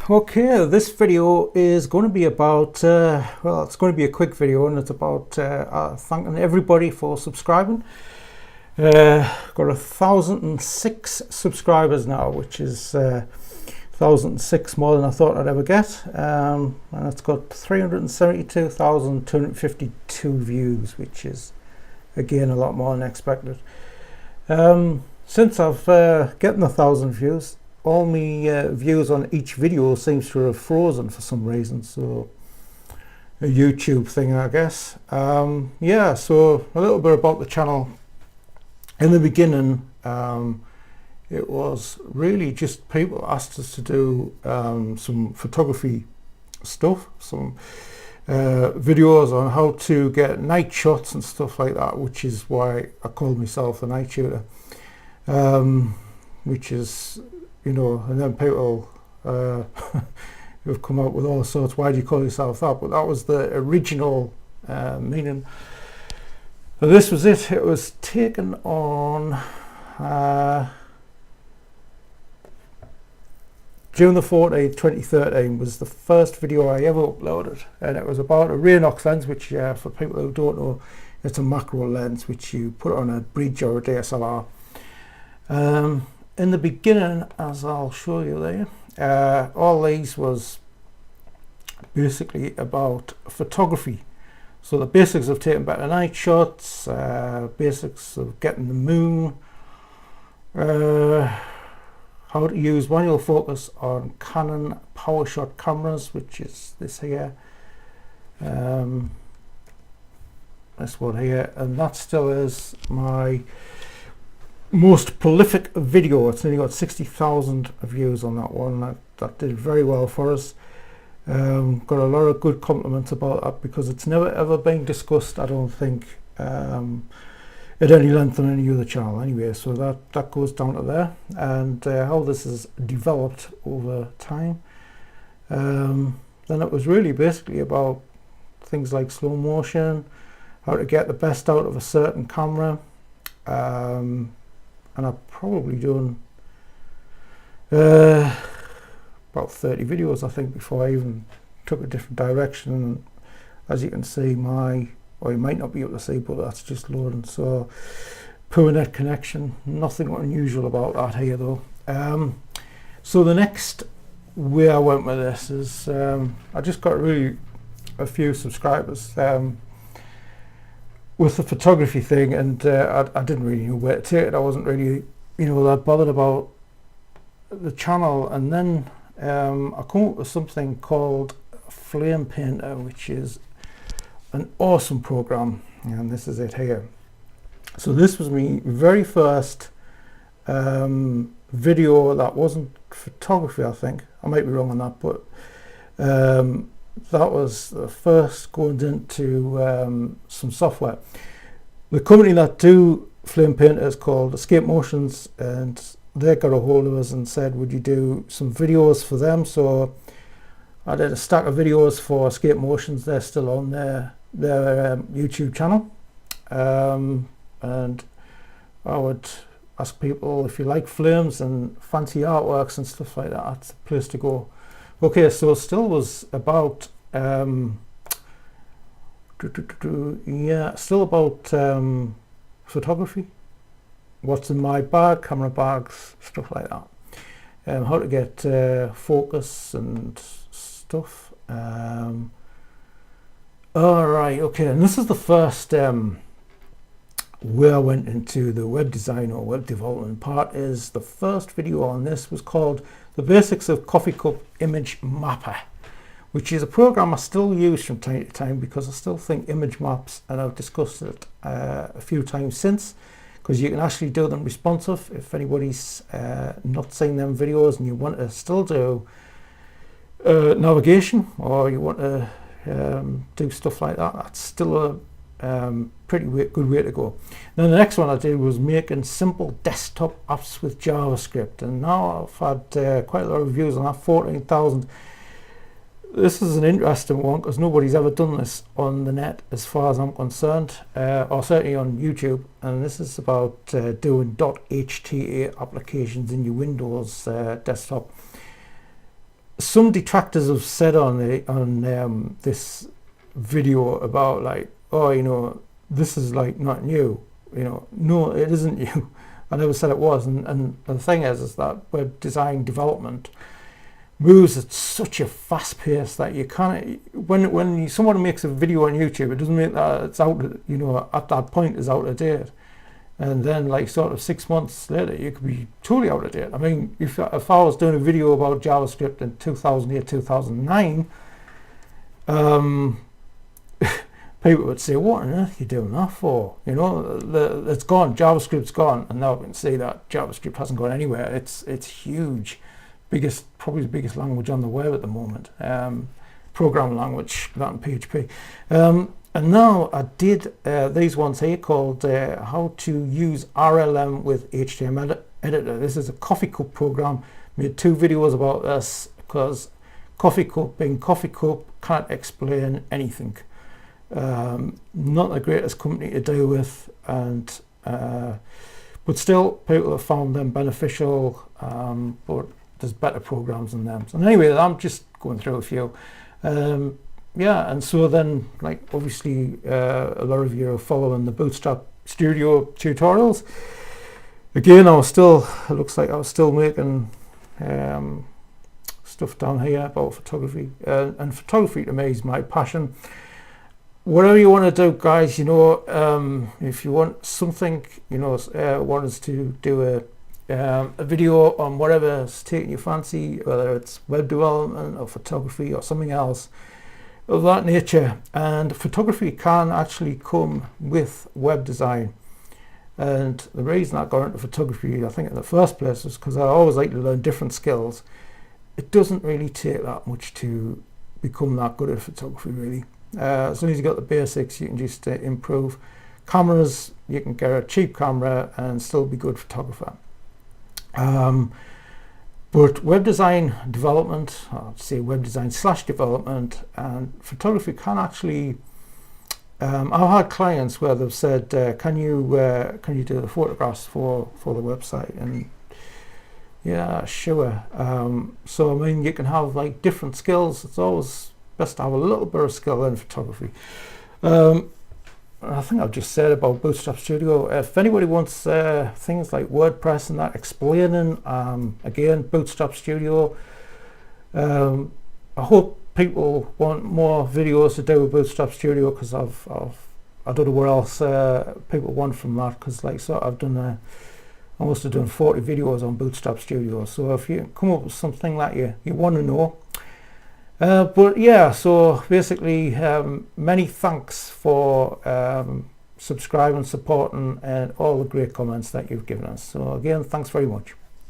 Okay, this video is going to be about, well, it's going to be a quick video, and it's about thanking everybody for subscribing. Got 1,006 subscribers now, which is 1,006 more than I thought I'd ever get, and it's got 372,252 views, which is again a lot more than expected. Since I've gotten 1,000 views, all my views on each video seems to have frozen for some reason, so a YouTube thing, I guess. Yeah, so a little bit about the channel. In the beginning, it was really just people asked us to do some photography stuff, some videos on how to get night shots and stuff like that, which is why I called myself a night shooter, which is, you know, and then people who've come up with all sorts, why do you call yourself that? But that was the original meaning. So this was it. It was taken on June the 14th, 2013 was the first video I ever uploaded, and it was about a Raynox lens, which for people who don't know, it's a macro lens which you put on a bridge or a DSLR. In the beginning, as I'll show you there, all these was basically about photography. So the basics of taking better night shots, basics of getting the moon, how to use manual focus on Canon PowerShot cameras, which is this here, this one here, and that still is my most prolific video. It's only got 60,000 views on that one. That did very well for us. Got a lot of good compliments about that, because it's never ever been discussed, I don't think, at any length on any other channel anyway, so that goes down to there. And how this has developed over time, then it was really basically about things like slow motion, how to get the best out of a certain camera, and I've probably done about 30 videos, I think, before I even took a different direction. And as you can see, or you might not be able to see, but that's just loading. So poor net connection, nothing unusual about that here though. So the next way I went with this is, I just got really a few subscribers with the photography thing, and I didn't really know where to take it. I wasn't really, you know, that bothered about the channel. And then I come up with something called Flame Painter, which is an awesome program, and this is it here. So this was my very first video that wasn't photography. I think I might be wrong on that, but that was the first going into some software. The company that do Flame Painter is called Escape Motions, and they got a hold of us and said, would you do some videos for them? So I did a stack of videos for Escape Motions. They're still on their YouTube channel, and I would ask people, if you like flames and fancy artworks and stuff like that, that's the place to go. Okay, so it still was about yeah, still about photography, what's in my bag, camera bags, stuff like that, how to get focus and stuff. All right, okay, and this is the first where I went into the web design or web development part. Is the first video on this was called The Basics of Coffee Cup Image Mapper, which is a program I still use from time to time, because I still think image maps, and I've discussed it a few times since, because you can actually do them responsive. If anybody's not seen them videos and you want to still do navigation, or you want to do stuff like that, that's still a pretty good way to go. Then the next one I did was making simple desktop apps with JavaScript, and now I've had quite a lot of views on that, 14,000. This is an interesting one, because nobody's ever done this on the net as far as I'm concerned, or certainly on YouTube. And this is about doing .hta applications in your Windows desktop. some detractors have said on this video about like, oh, you know, this is like not new. You know, no, it isn't new. I never said it was. And the thing is that web design development moves at such a fast pace that you can't. When someone makes a video on YouTube, it doesn't mean that it's out. You know, at that point is out of date. And then, like, sort of 6 months later, you could be totally out of date. I mean, if I was doing a video about JavaScript in 2008, 2009, people would say, "What on earth are you doing that for?" You know, it's gone. JavaScript's gone, and now we can see that JavaScript hasn't gone anywhere. It's huge, probably the biggest language on the web at the moment. Programming language, that and PHP. And now I did these ones here called How to Use RLM with HTML Editor. This is a coffee cup program. Made 2 videos about this because coffee cup, being coffee cup, can't explain anything. Not the greatest company to do with, and but still people have found them beneficial, but there's better programs than them. So anyway, I'm just going through a few. Yeah, and so then, like, obviously a lot of you are following the Bootstrap Studio tutorials. Again, it looks like I was still making stuff down here about photography, and photography to me is my passion. Whatever you want to do, guys, you know, if you want something, you know, want us to do a video on whatever's taking your fancy, whether it's web development or photography or something else of that nature. And photography can actually come with web design. And the reason I got into photography, I think in the first place, was because I always like to learn different skills. It doesn't really take that much to become that good at photography, really. As long as you got the basics, you can just improve. Cameras, you can get a cheap camera and still be a good photographer. But web design development, I'd say web design / development, and photography can actually. I've had clients where they've said, "Can you do the photographs for the website?" And yeah, sure. So I mean, you can have like different skills. It's always best to have a little bit of skill in photography. I think I've just said about Bootstrap Studio. If anybody wants things like WordPress and that explaining, again, Bootstrap Studio. I hope people want more videos to do with Bootstrap Studio, because I don't know what else people want from that. Because like, so I've done I must have done 40 videos on Bootstrap Studio. So if you come up with something that you want to know. But yeah, so basically, many thanks for subscribing, supporting, and all the great comments that you've given us. So again, thanks very much.